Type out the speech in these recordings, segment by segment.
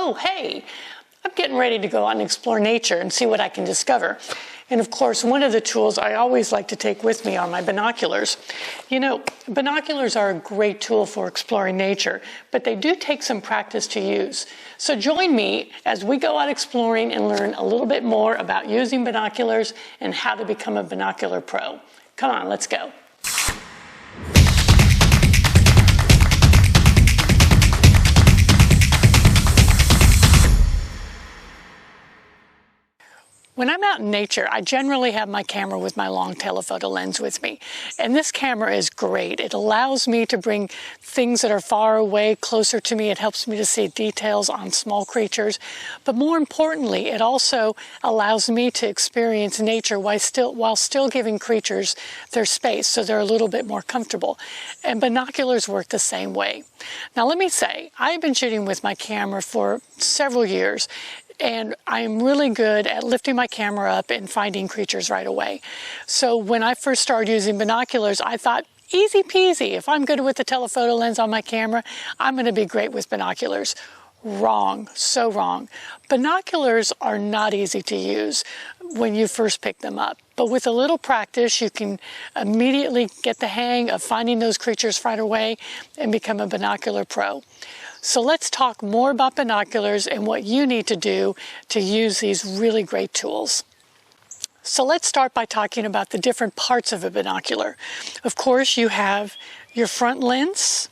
oh, hey, I'm getting ready to go out and explore nature and see what I can discover. And of course, one of the tools I always like to take with me are my binoculars. You know, binoculars are a great tool for exploring nature, but they do take some practice to use. So join me as we go out exploring and learn a little bit more about using binoculars and how to become a binocular pro. Come on, let's go. When I'm out in nature, I generally have my camera with my long telephoto lens with me. And this camera is great. It allows me to bring things that are far away closer to me. It helps me to see details on small creatures. But more importantly, it also allows me to experience nature while still giving creatures their space so they're a little bit more comfortable. And binoculars work the same way. Now let me say, I've been shooting with my camera for several years. And I'm really good at lifting my camera up and finding creatures right away. So when I first started using binoculars, I thought, easy peasy. If I'm good with the telephoto lens on my camera, I'm going to be great with binoculars. Wrong, so wrong. Binoculars are not easy to use when you first pick them up. But with a little practice, you can immediately get the hang of finding those creatures right away and become a binocular pro. So let's talk more about binoculars and what you need to do to use these really great tools. So let's start by talking about the different parts of a binocular. Of course, you have your front lens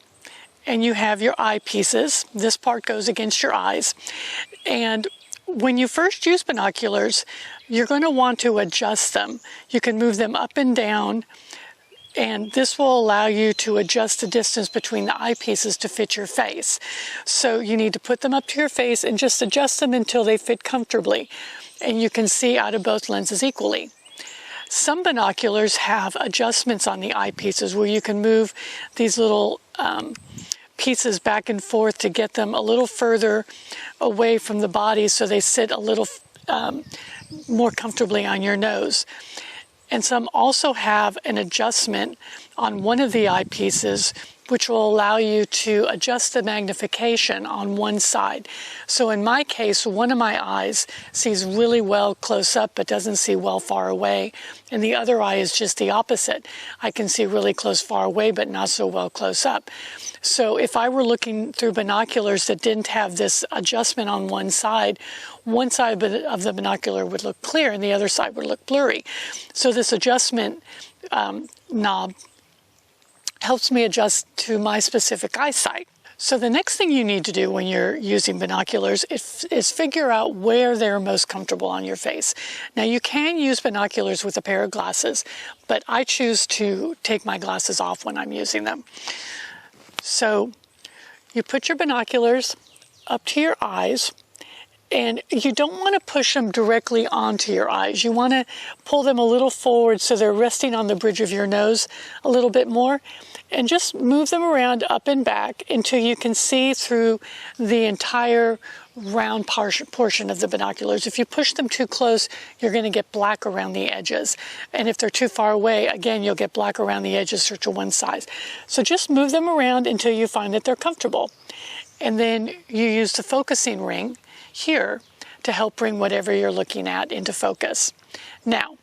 and you have your eyepieces. This part goes against your eyes. And when you first use binoculars, you're going to want to adjust them. You can move them up and down, and this will allow you to adjust the distance between the eyepieces to fit your face. So you need to put them up to your face and just adjust them until they fit comfortably, and you can see out of both lenses equally. Some binoculars have adjustments on the eyepieces where you can move these little pieces back and forth to get them a little further away from the body so they sit a little more comfortably on your nose. And some also have an adjustment on one of the eyepieces, which will allow you to adjust the magnification on one side. So in my case, one of my eyes sees really well close up, but doesn't see well far away. And the other eye is just the opposite. I can see really close far away, but not so well close up. So if I were looking through binoculars that didn't have this adjustment on one side of the binocular would look clear and the other side would look blurry. So this adjustment knob helps me adjust to my specific eyesight. So the next thing you need to do when you're using binoculars is figure out where they're most comfortable on your face. Now you can use binoculars with a pair of glasses, but I choose to take my glasses off when I'm using them. So you put your binoculars up to your eyes, and you don't want to push them directly onto your eyes. You want to pull them a little forward so they're resting on the bridge of your nose a little bit more, and just move them around up and back until you can see through the entire round portion of the binoculars. If you push them too close, you're going to get black around the edges. And if they're too far away, again, you'll get black around the edges or to one side. So just move them around until you find that they're comfortable. And then you use the focusing ring here to help bring whatever you're looking at into focus. Now,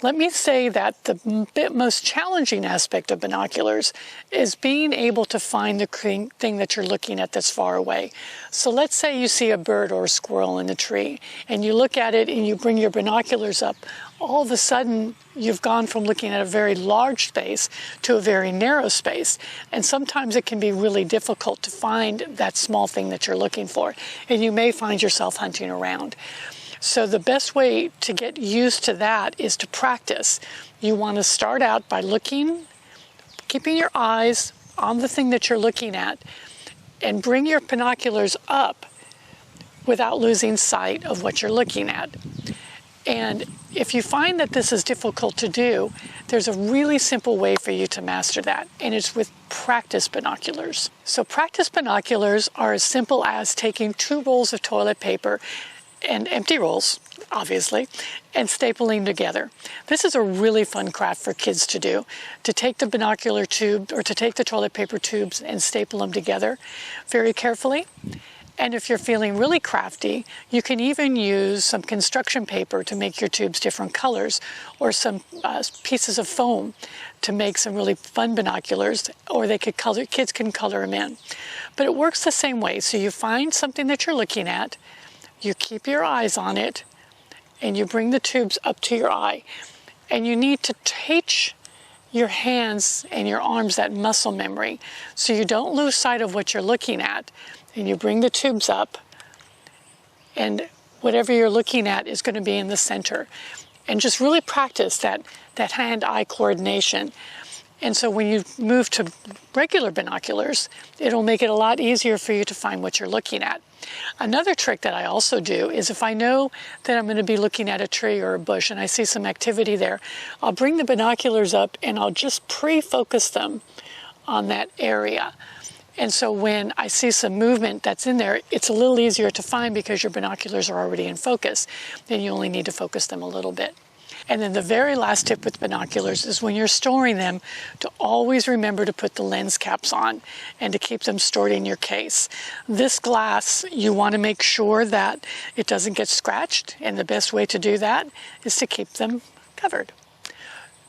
let me say that the most challenging aspect of binoculars is being able to find the thing that you're looking at that's far away. So let's say you see a bird or a squirrel in a tree, and you look at it and you bring your binoculars up. All of a sudden, you've gone from looking at a very large space to a very narrow space. And sometimes it can be really difficult to find that small thing that you're looking for. And you may find yourself hunting around. So the best way to get used to that is to practice. You want to start out by looking, keeping your eyes on the thing that you're looking at, and bring your binoculars up without losing sight of what you're looking at. And if you find that this is difficult to do, there's a really simple way for you to master that, and it's with practice binoculars. So practice binoculars are as simple as taking 2 rolls of toilet paper, and empty rolls, obviously, and stapling together. This is a really fun craft for kids to do, to take the binocular tube or to take the toilet paper tubes and staple them together very carefully. And if you're feeling really crafty, you can even use some construction paper to make your tubes different colors, or some pieces of foam to make some really fun binoculars, or kids can color them in. But it works the same way. So you find something that you're looking at, you keep your eyes on it, and you bring the tubes up to your eye. And you need to teach your hands and your arms that muscle memory, so you don't lose sight of what you're looking at. And you bring the tubes up, and whatever you're looking at is going to be in the center. And just really practice that hand-eye coordination. And so when you move to regular binoculars, it'll make it a lot easier for you to find what you're looking at. Another trick that I also do is, if I know that I'm going to be looking at a tree or a bush and I see some activity there, I'll bring the binoculars up and I'll just pre-focus them on that area. And so when I see some movement that's in there, it's a little easier to find because your binoculars are already in focus. Then you only need to focus them a little bit. And then the very last tip with binoculars is, when you're storing them, to always remember to put the lens caps on and to keep them stored in your case. This glass, you want to make sure that it doesn't get scratched, and the best way to do that is to keep them covered.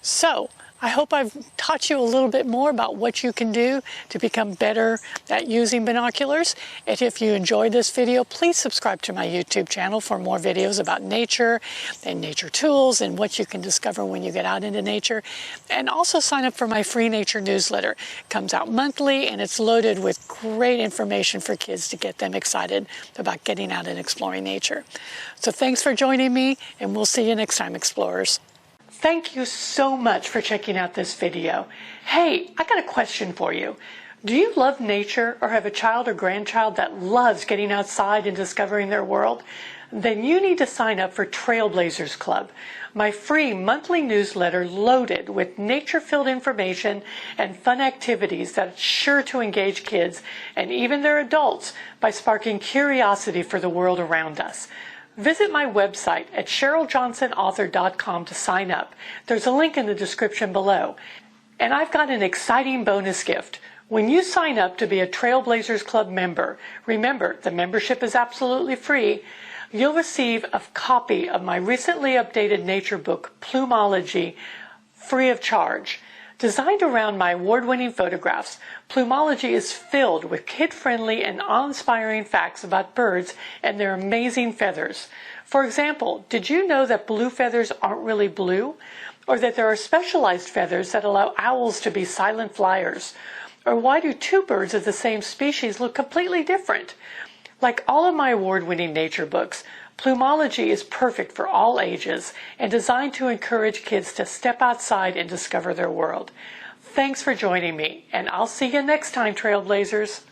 So I hope I've taught you a little bit more about what you can do to become better at using binoculars. And if you enjoyed this video, please subscribe to my YouTube channel for more videos about nature and nature tools and what you can discover when you get out into nature. And also sign up for my free nature newsletter. It comes out monthly, and it's loaded with great information for kids to get them excited about getting out and exploring nature. So thanks for joining me, and we'll see you next time, explorers. Thank you so much for checking out this video. Hey, I got a question for you. Do you love nature, or have a child or grandchild that loves getting outside and discovering their world? Then you need to sign up for Trailblazers Club, my free monthly newsletter loaded with nature-filled information and fun activities that are sure to engage kids and even their adults by sparking curiosity for the world around us. Visit my website at CherylJohnsonAuthor.com to sign up. There's a link in the description below. And I've got an exciting bonus gift. When you sign up to be a Trailblazers Club member, remember, the membership is absolutely free, you'll receive a copy of my recently updated nature book, Plumology, free of charge. Designed around my award-winning photographs, Plumology is filled with kid-friendly and awe-inspiring facts about birds and their amazing feathers. For example, did you know that blue feathers aren't really blue? Or that there are specialized feathers that allow owls to be silent flyers? Or why do two birds of the same species look completely different? Like all of my award-winning nature books, Plumology is perfect for all ages and designed to encourage kids to step outside and discover their world. Thanks for joining me, and I'll see you next time, Trailblazers.